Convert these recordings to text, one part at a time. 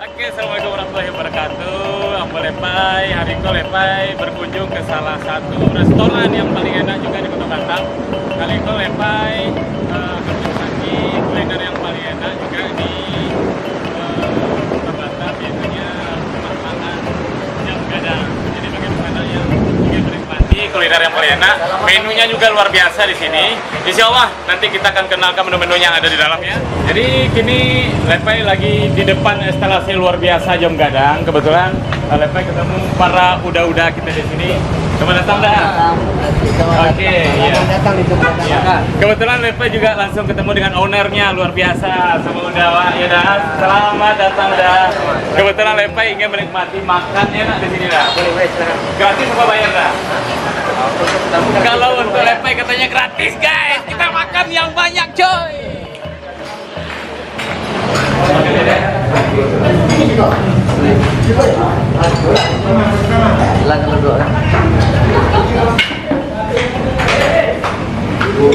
Oke, assalamualaikum warahmatullahi wabarakatuh. Ambo Lepai, Hariko Lepai berkunjung ke salah satu restoran yang paling enak juga di Kota Batam. Kali ini Lepai menikmati kuliner yang paling enak juga di Kota Batam, yaitu makan jam gadang. Jadi bagaimana yang ingin menikmati kuliner yang paling enak, menunya juga luar biasa di sini. Insya Allah nanti kita akan kenalkan menu-menunya yang ada di dalamnya. Jadi kini Lepai lagi di depan instalasi luar biasa jam gadang. Kebetulan Lepai ketemu para uda-uda kita di sini. Selamat datang dah. Oke, iya. Datang di tempat Ya. Kebetulan Lepai juga langsung ketemu dengan ownernya luar biasa sama Udawa. Ya dah. Selamat datang dah. Kebetulan Lepai ingin menikmati makan enak di sini dah. Gratis apa bayar dah? Kalau untuk Lepai katanya gratis guys. Kita makan yang banyak coy.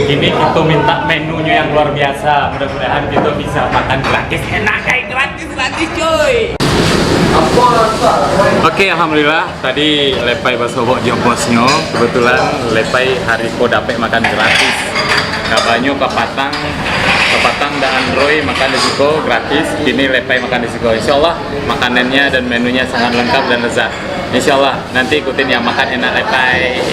Ini kita minta menunya yang luar biasa. Mudah-mudahan kita bisa makan gratis. Enak guys, gratis coy. Oke, alhamdulillah tadi Lepai basobo jeung bosnya. Kebetulan Lepai Hariko dapet makan gratis. Kabanyo Kepatang dan Roy makan di situ gratis. Kini Lepai makan di situ. Insya Allah makanannya dan menunya sangat lengkap dan lezat. Insya Allah nanti ikutin yang makan enak Lepai.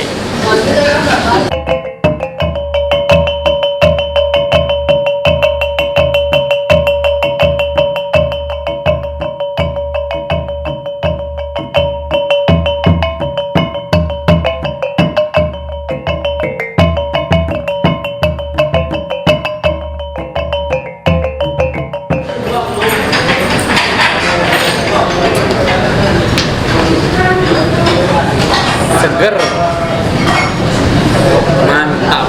Seger, mantap.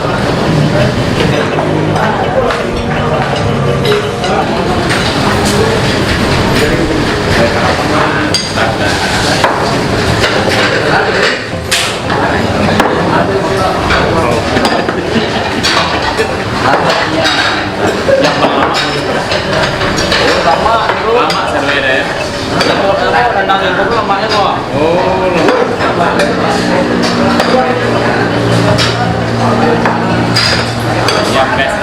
Lama sebenarnya ya. Rendang itu lemaknya kok. Oh,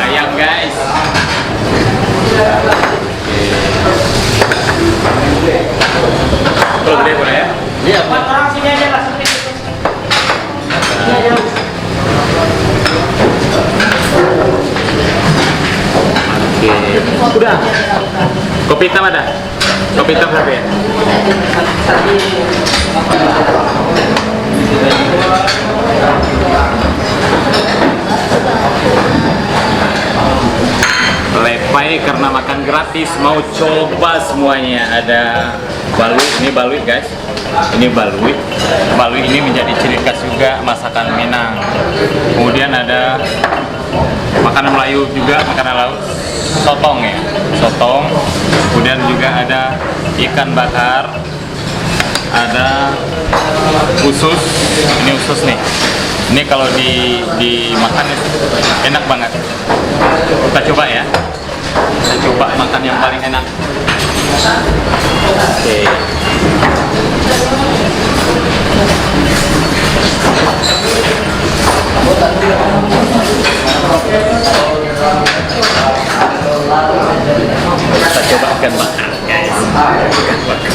ayam guys. Terus gede boleh ya? Iya. orang sini aja lah. Oke. Udah. Kopi hitam ada? Kopi hitam berapa ya? Lepai karena makan gratis mau coba semuanya. Ada balui, ini balui guys. Ini balui. Balui ini menjadi ciri khas juga masakan Minang. Kemudian ada makanan Melayu juga, makanan laut. Sotong ya, sotong. Kemudian juga ada ikan bakar. Ada usus. Ini usus nih. Ini kalau dimakan enak banget. Kita coba ya. Kita coba makan yang paling enak. Oke. Kita coba ikan bakar guys. Ikan bakar.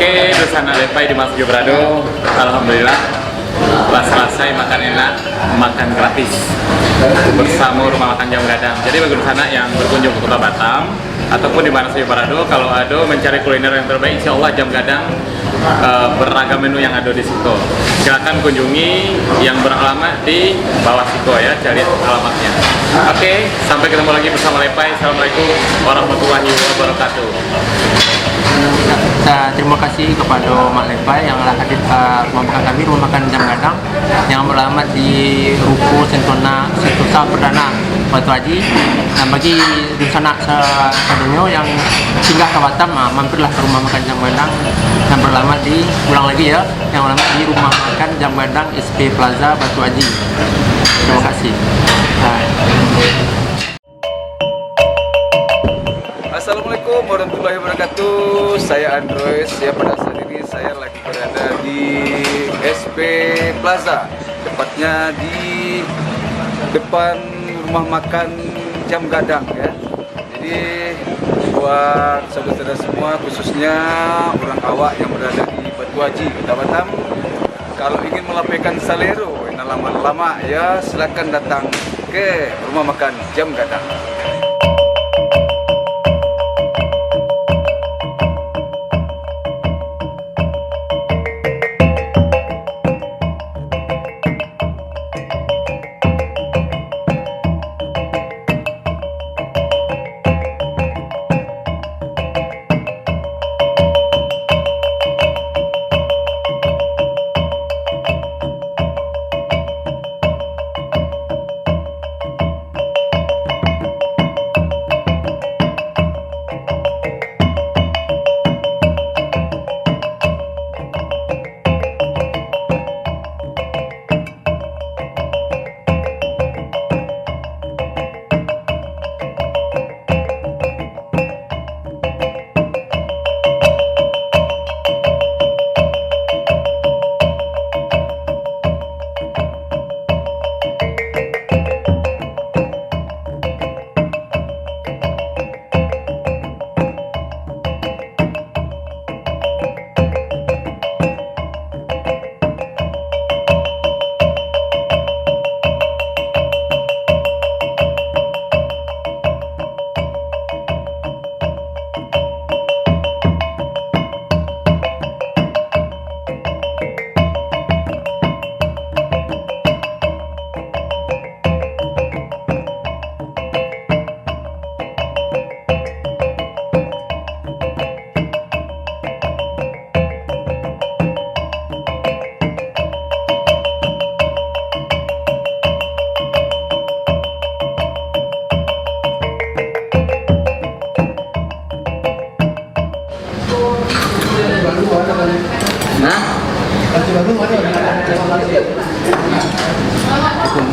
Oke, Dusana Lepai di Mas Jobrado, alhamdulillah telah selesai makan enak, makan gratis bersama rumah makan Jam Gadang. Jadi bagi Dusana yang berkunjung ke Kota Batam ataupun di Mas Jobrado, kalau ada mencari kuliner yang terbaik, insya Allah Jam Gadang beragam menu yang ada di situ. Silakan kunjungi yang beralamat di bawah situ ya, cari alamatnya. Oke, sampai ketemu lagi bersama Lepai. Assalamualaikum warahmatullahi wabarakatuh. Terima kasih kepada Mak Lepai yang telah hadir ke rumah makan kami, rumah makan Jam Gadang yang beralamat di Ruko Sentosa Perdana Batu Haji. Nah, bagi Dusana sedunia yang singgah ke Batam, mampirlah ke rumah makan Jam Gadang yang beralamat di, ulang lagi ya, yang beralamat di rumah makan Jam Gadang SP Plaza Batu Haji. Terima kasih. Assalamualaikum warahmatullahi wabarakatuh. Saya Android. Pada saat ini saya lagi berada di SP Plaza, tepatnya di depan rumah makan Jam Gadang ya. Jadi buat saudara semua, khususnya orang awak yang berada di Batu Haji, Kota Batam, kalau ingin melapangkan salero lama-lama ya, silakan datang ke rumah makan Jam Gadang.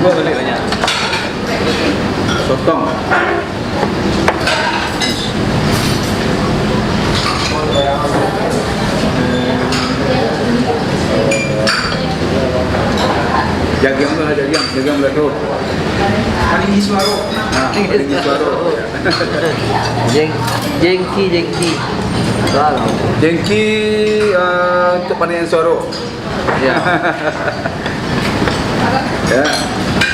Gua balik banyak. Sotong. Jagang tuh ada jagang belakang. Paling suaro. Nah, paling suaro. Jengki. Jengki untuk panen suaro. Ya. Ya.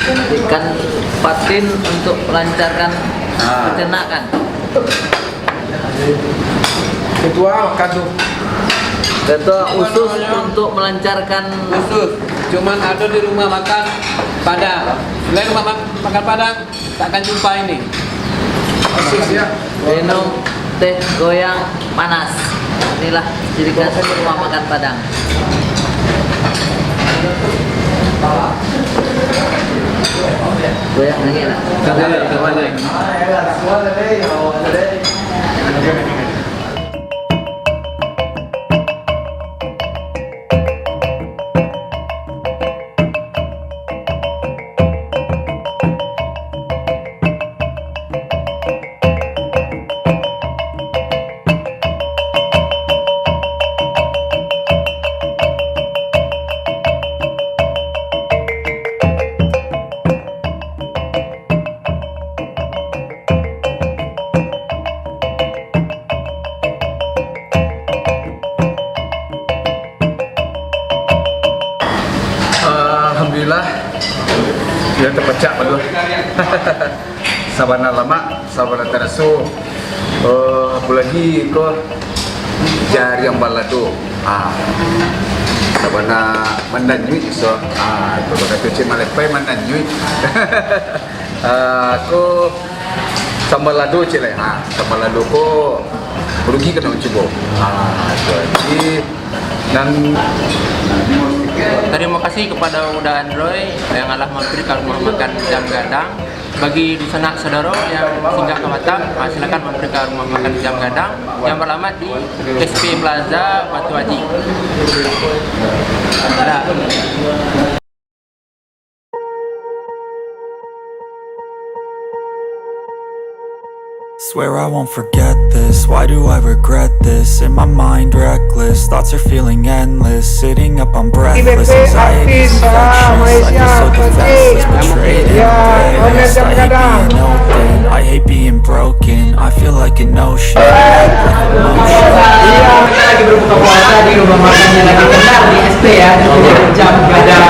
Ikan patin untuk melancarkan peternakan. Ketua kado. Ketua usus untuk melancarkan Khusus. Cuman ada di rumah makan Padang. Selain rumah makan Padang, tak akan jumpa ini. Khusus ya. minum teh goyang panas. Inilah ciri khas rumah makan Padang. Goyang lagi lah. Sabana lama, sabana terasu. Apalagi ko jari yang balado. Sabana mandanjui so. Itu kata cuci Malepai mandanjui. Ko sambal lado cile. Sambal lado ko rugi kena coba. Jadi dan Terima kasih kepada Uda Android yang telah mampir ke rumah makan Jam Gadang. Bagi di sanak saudara yang singgah ke Batam, silakan mampir ke rumah makan Jam Gadang yang beralamat di SP Plaza Batu Haji. Swear I won't forget this, why do I regret this? In my mind reckless, thoughts are feeling endless. Sitting up I'm breathless, anxiety infectious. I feel so defenseless, betrayed and embarrassed. I hate being open, I hate being broken. I feel like an ocean, Kita lagi berbuka puasa di rumah makan yang lagi kenal di SP ya, di Jam Gadang.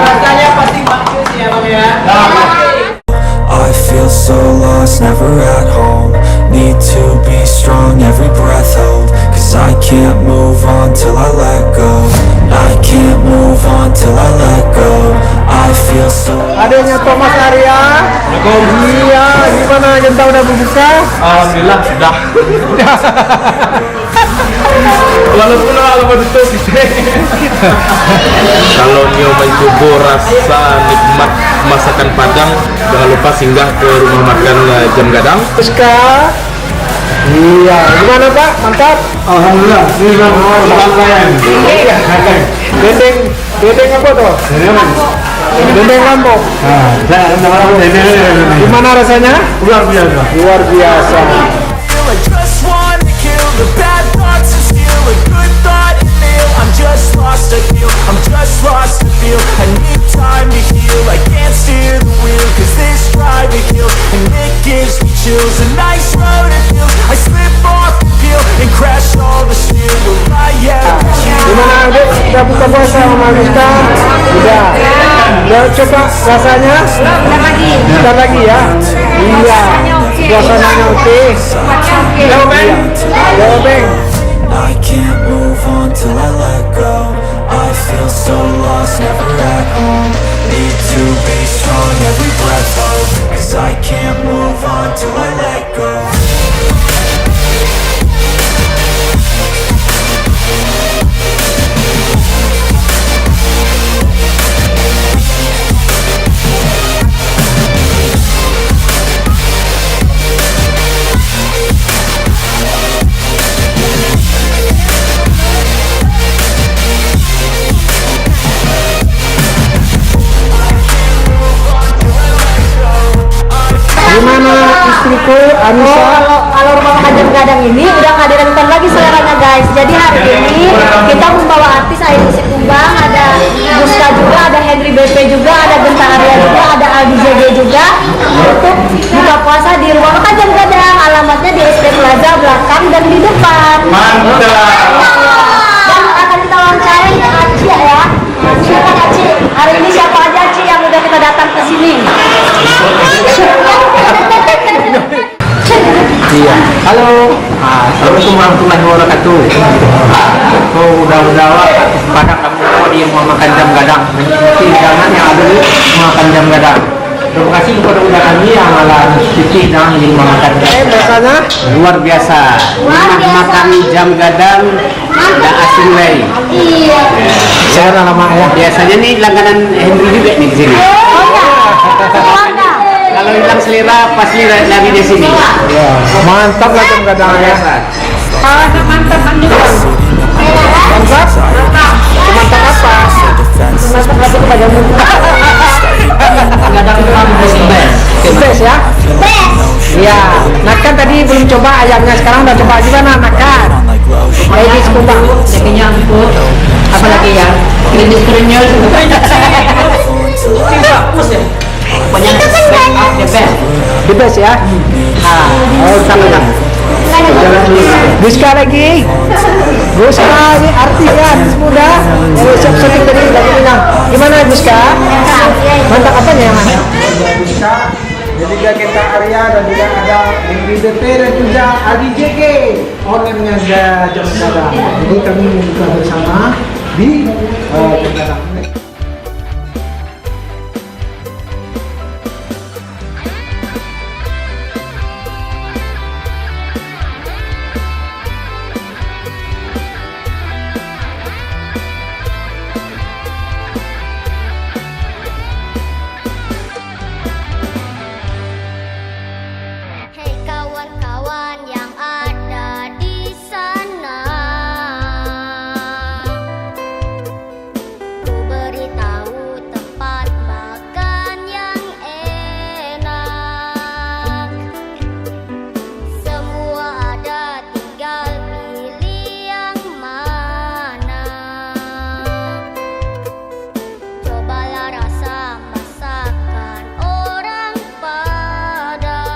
Rasanya pasti bagus ya Bang ya. I feel so lost, never at home. Need to be strong, every breath hold. Cause I can't move on till I let go. I can't move on till I let go. I feel so. Adanya Thomas Arya. Iya, gimana Genta udah berbuka? Alhamdulillah sudah. Walaupun lama tutup gitu. Kalau nyoba mencoba rasa nikmat masakan Padang, jangan lupa singgah ke rumah makan Jam Gadang. Tuska. Iya, gimana Pak? Mantap. Alhamdulillah. Ini dendeng apa tuh? Dendeng Lombok. Gimana rasanya? Luar biasa. Luar biasa. I just wanna kill the bad thoughts and steal a good thought and feel I'm just lost, I feel I'm just lost, I feel I need time to heal, I can't steer the wheel cause this drive to kill and it gives me chills. A nice road it feels, I slip off the peel and crash all the steel. Will I ever Gimana Adik? Udah buka puasa sama Rizka? Udah. Udah coba rasanya? Bentar lagi ya? Iya. Suasananya oke. Halo Beng. Halo Beng. I can't move on till I let go. I feel so lost, never at home. Need to be strong, every breath hold. Cause I can't move on till I let go. Gimana istriku Anissa? Kalau rumah makan Jam Gadang ini udah nggak dilakukan lagi seleranya guys. Jadi hari ini kita membawa artis Ayu Tumbang, ada Buska juga, ada Henry BP juga, ada Genta Arya juga, ada Aldi JG juga untuk buka puasa di rumah makan Jam Gadang. Alamatnya di SP Plaza belakang dan di depan. Dan akan kita wawancara Aci ya. Silakan Aci. Hari ini siapa aja Aci yang udah kita datang ke sini? Iya. Halo. Assalamualaikum warahmatullahi wabarakatuh. Udah pada kamu di rumah makan Jam Gadang. Mengikuti hidangan yang ada di rumah makan Jam Gadang. Terima kasih kepada udah kami yang malah cuci dan di rumah makan. Biasanya Luar biasa. Makan Jam Gadang dan asing lain. Iya. saya lama ya. Biasanya nih langganan Henry juga nih di sini. Kalau hilang selera pasti lagi di sini. Ya, mantap lah Jam Gadang ya. Mantap? Mantap apa? Mantap lagi kepada Gadang itu kamu best ya? Iya. Nah kan tadi belum coba ayamnya, sekarang udah coba gimana? Makan. Ladies kumbang. Dagingnya empuk. Apalagi ya? Klinis krenyol. Pokoknya the best. The best ya? Oh, sama. jalan dulu. Guska lagi. Guska ini artinya artis muda. Siap syuting tadi lagi bilang. Gimana Guska? Mantap apanya yang mana? Guska. Jadi juga kita Arya dan juga ada Henry BP dan juga Adi JG, ownernya Jam Gadang. Jadi kami buka bersama di Jam Gadang. Hei kawan-kawan yang ada di sana, ku beritahu tempat makan yang enak. Semua ada, tinggal pilih yang mana. Cobalah rasa masakan orang Padang.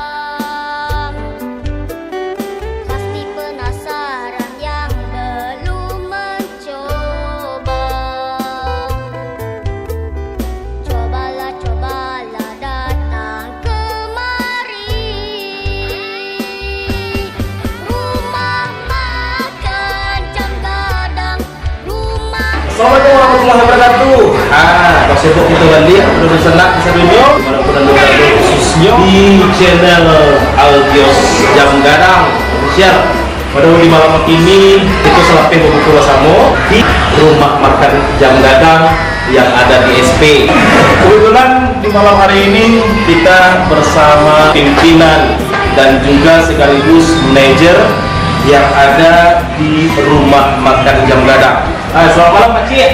Pasti penasaran yang belum mencoba. Cobalah datang kemari. Rumah makan Jam Gadang. Assalamualaikum warahmatullahi wabarakatuh. Kalau sibuk itu balik, terus senang bisa video. Khususnya di channel Algios Jam Gadang Official. Pada di malam ini itu selapih berbuka bersama di rumah makan Jam Gadang yang ada di SP. Kebetulan di malam hari ini kita bersama pimpinan dan juga sekaligus manajer yang ada di rumah makan Jam Gadang. Selamat malam Pak Cik.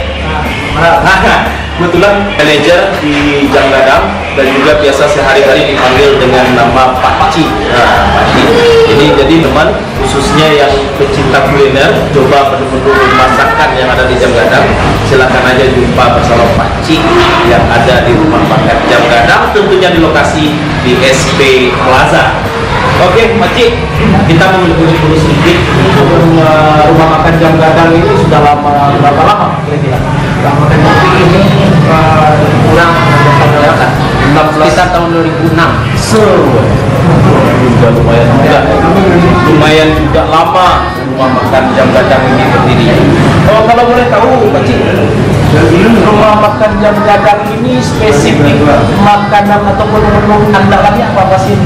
Kebetulan manajer di Jam Gadang dan juga biasa sehari-hari dipanggil dengan nama Pak Cik. Pak Cik. Ini jadi teman khususnya yang pecinta kuliner, coba menu-menu masakan yang ada di Jam Gadang, silakan aja jumpa bersama Pak Cik yang ada di rumah makan Jam Gadang, tentunya di lokasi di SP Plaza. Oke, Pak Cik, kita mengulik-ulik dulu sedikit untuk rumah makan Jam Gadang ini sudah berapa lama kira-kira? Rumah makan Jam Gadang ini kurang 16 tahun lewat, sekitar tahun 2006. Sudah lumayan juga lama rumah makan Jam Gadang ini berdiri. Kalau boleh tahu, Pak Cik, rumah makan Jam Gadang ini spesifik makanan ataupun menu andalannya apa sih?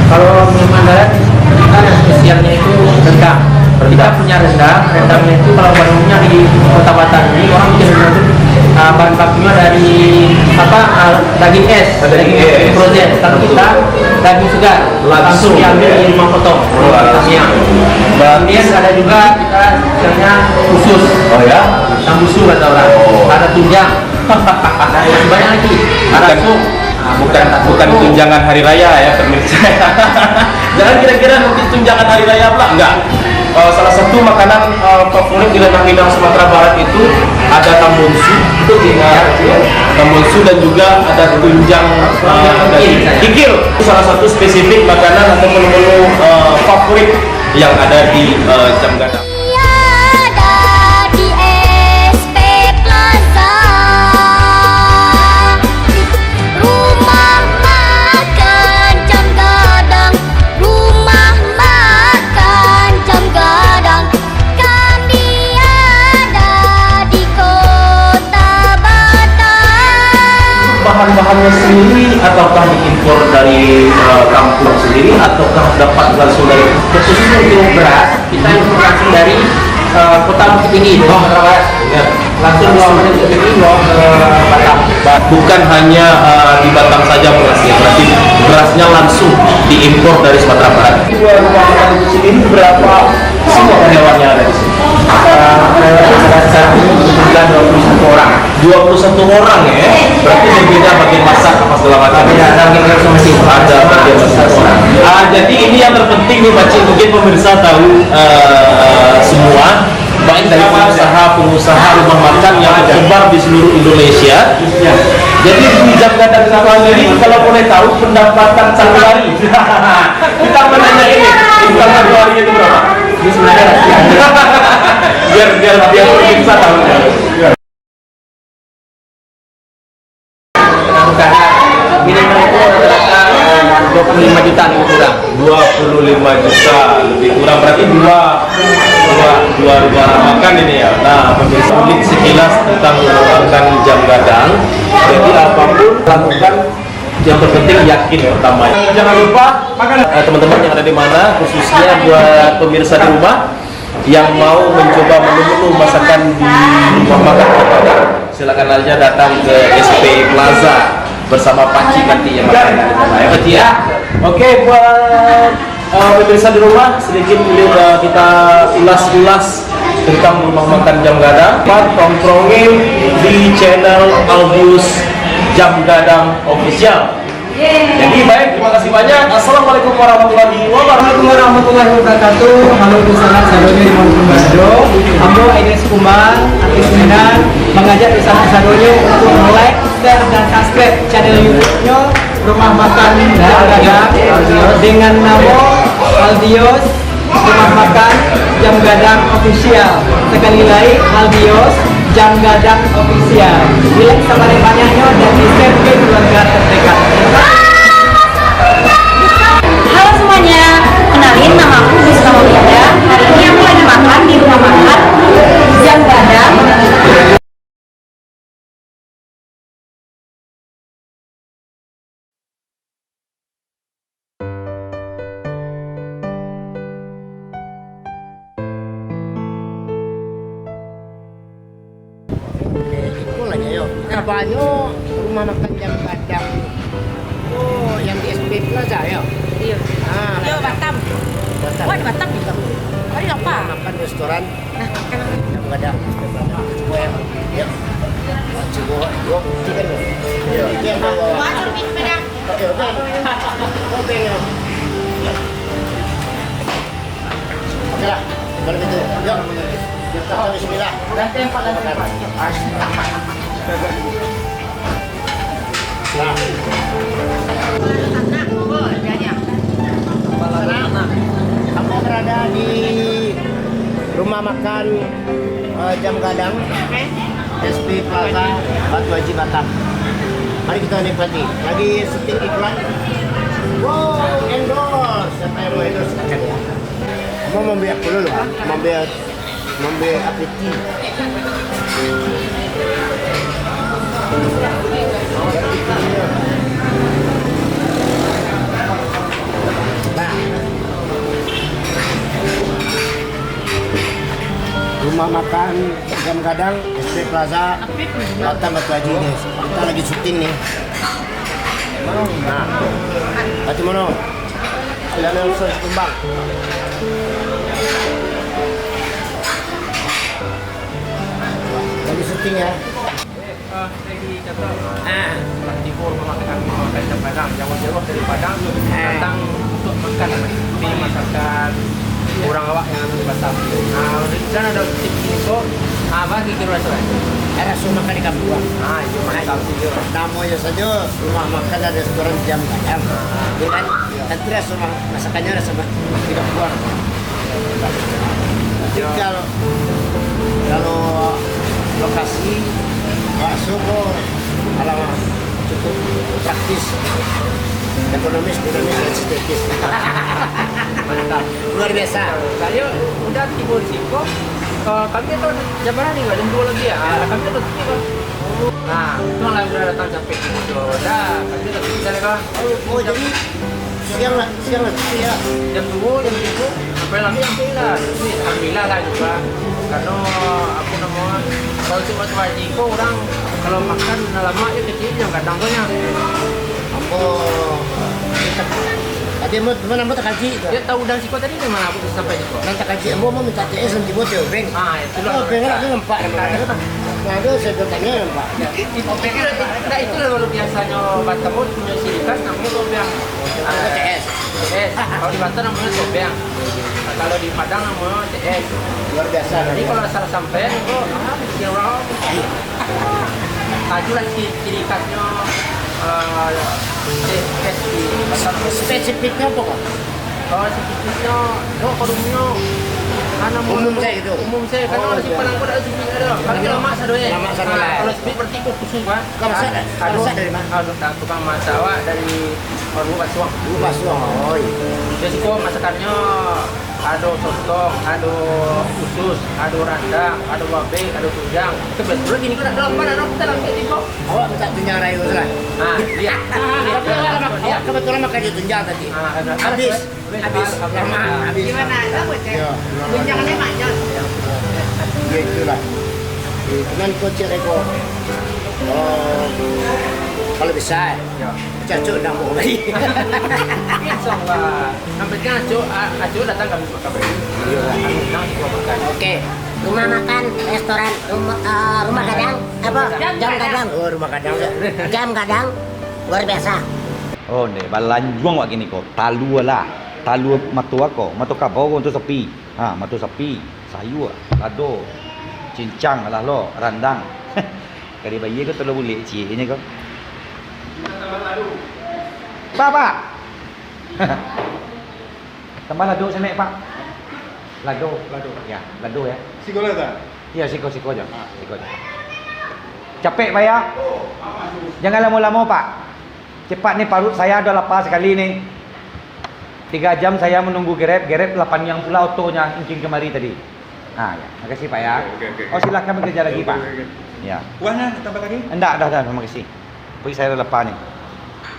Kalau menu andalan kita yang spesialnya itu rendang. Kita punya rendangnya itu kalau warungnya di Kota Batam ini orang bikin rendang itu bahan bakunya dari daging es, daging frozen. Kalau kita daging segar langsung diambil di rumah potong. Kemudian ada juga kita misalnya khusus. Oh ya? Tambusu kata orang. Ada tunjang. Ada masih banyak lagi. Ada sup. Bukan tunjangan hari raya ya pemirsa. Jangan kira-kira nanti tunjangan hari raya pula, enggak. Salah satu makanan favorit di Lembang Minang Sumatera Barat itu ada tambunsu, tambunsu dan juga ada tunjang dari kikil. Salah satu spesifik makanan atau menu-menu favorit yang ada di Jam Gadang. Ada di SP Plaza. Rumah makan Jam Gadang. Rumah makan Jam Gadang. Kami ada di Kota Batam. Bahan-bahannya sendiri ataukah diimpor dari kampung sendiri ataukah dapat langsung dari Khususnya untuk beras kita impor langsung dari Kota Bukit Tinggi, Sumatera Barat. Langsung bawa ke Bukit Tinggi, bawa ke Batam. bukan hanya di Batam saja berasnya, berarti berasnya langsung diimpor dari Sumatera Barat. Dua rumah makan itu sendiri berapa semua karyawannya ada di sini? Ada saat ini jumlah 21 orang. 21 orang ya, berarti berbeda bagian masak apa segala macam. Ada masing-masing. Ada bagian masak. Jadi ini yang terpenting nih Pak Cik, mungkin pemirsa tahu semua, baik dari pengusaha rumah makan yang tersebar di seluruh Indonesia. Jadi di Jam Gadang ini kalau boleh tahu pendapatan sehari kita menanya ini tanggal 2 harinya itu berapa? Ini sebenarnya rahasia. biar bisa tahu. Minimal itu rata-rata 25 juta lebih kurang. 25 juta lebih kurang, berarti dua rumah makan ini ya. Nah, pemirsa, ulik sekilas tentang makan jam gadang. Jadi apapun lakukan, yang terpenting yakin pertama. Jangan lupa teman-teman yang ada di mana, khususnya buat pemirsa di rumah yang mau mencoba menu-menu masakan di rumah makan Padang, silakan aja datang ke SP Plaza bersama Pak Ci nanti yang akan ya Pak Ci ya. Oke, buat pemirsa di rumah, sedikit kita ulas-ulas tentang rumah makan Jam Gadang. Tongkrongin di channel Albius Jam Gadang Official. Jadi baik, terima kasih banyak. Assalamualaikum warahmatullahi wabarakatuh. Halo bersama sadonya di Bandung. Ambo Aidis Kumbang, artis Medan, mengajak bersama sadonya untuk like, share dan subscribe channel YouTube-nya Rumah Makan Jam Gadang dengan nama Albius Rumah Makan Jam Gadang Official. Sekali lagi Albius Jam Gadang Official. Like sama banyaknya dan di-share ke keluarga terdekat. Halo semuanya, kenalin nama aku Rizka Mauliada. Hari ini aku lagi makan di rumah makan Jam Gadang. Banyak rumah makan Jam Gadang. Oh, yang di SP Plaza ya? Iya. Iya, Batam. Batam. Wah, di Batam juga. Oh, di apa? Makan restoran Nah, makan Jam Gadang. Ya. Coba yuk, tiga dulu. Ya, dia bawa. Oke, oke. Oke. Oke lah, kalau gitu, yuk. Kita bismillah. Nanti yang paling Nah. Kamu berada di rumah makan Jam Gadang SP Plaza Batu Haji Batam. Mari kita nikmati. Lagi syuting iklan. Wow, endorse. Siapa yang mau endorse silakan ya. Mau membeli apa dulu? Membeli apeti. Nah, rumah makan Jam Gadang SP Plaza Batam Batu Haji nih. Kita lagi syuting nih. Nah, hati mana? Channel Kumbang. Lagi syuting ya. Timur makan Jam Gadang, jauh-jauh dari Padang datang untuk makan di masakan orang awak yang ada di Batam. Nah, di sana ada tip itu, apa kira restoran? Langsung makan di kampung. Ah, itu makan kampung. Namanya saja rumah makan dan restoran Jam Gadang. Bukan nanti rasa masakannya rasa di kampung. Jadi kalau lokasi bakso kok alamat cukup praktis, ekonomis, dinamis, dan estetis. Mantap. Luar biasa. Saya udah timur Siko, kami itu jam berapa nih? Jam 2 lagi ya. Kami itu tutup. Nah, itu lah udah datang sampai situ. Udah, kami itu tutup dari kan. Oh, jadi siang lah ya. Jam 2, jam 3, sampai lagi sampai lah. Jadi alhamdulillah lah juga. Karena aku namanya kalau cuma Siko orang kalau makan lama ya kecil yang kadang banyak. Oh, tadi mau tak kaji itu. Dia tahu dan Siko tadi di mana aku bisa sampai Siko. Nanti kaji, mau minta TS nanti buat ya, Beng. Ah, itu Oh, Beng aku nampak. Ada saya bertanya nampak. Nah, itu luar biasanya Batam punya ciri khas namanya Sobeang. TS. TS. Kalau di Batam namanya Sobeang. Kalau di Padang namanya TS. Luar biasa. Jadi kalau salah sampai itu yang orang tajulah ciri khasnya TS di Batam. Spesifiknya apa kok? Kalau sikitnya, kodumnya. Umum saya gitu. Umum saya kan orang simpan aku ada speed ada. Kalau kita masak doy. Lama sana lah. Kalau speed berarti kok khusus kan. Kau masak? Masak dari mana? Aduh, tukang masak awak dari orang buat suang. Lupa suang. Oh iya. Jadi kok masakannya ada sotong, ada usus, ada rendang, ada babe, ada tunjang. Kebetulan gini kan ada mana kita langsung tiba. Awak minta tunjang rayu lah. Nah, lihat. Awak kebetulan makan di tunjang tadi. Habis. Lama. Habis. Gimana? Tunjangannya banyak. Ya itulah. Dengan kocek eko. Kalau bisa, cacuk dah mau lagi. Insyaallah. Nampaknya acu datang kami makan. Oke. Rumah makan, restoran, rumah gadang, apa? Jam gadang. Oh, rumah kadang. Jam gadang luar biasa. Oh, ni balanjuang wak gini ko. Talu lah. Talu matu ako. Matu kabau untuk sapi. Ha, matu sapi, sayur, lado, cincang lah lo, randang. Kali bayi ko terlalu boleh cinya ko. Pak. Tambah lado sana Pak. Lado. Ya, lado ya. Siko lah tak? Ya, siko aja. Siko aja. Capek Pak ya? Jangan lama-lama Pak. Cepat nih parut saya ada lapar sekali nih. 3 jam saya menunggu Grab 8 yang pula autonya incing kemari tadi. Ah ya, makasih Pak ya. Oke. Oh silakan bekerja lagi Pak. Ya. Kuahnya tambah lagi? Enggak, dah, terima kasih. Pergi saya ada lapar nih.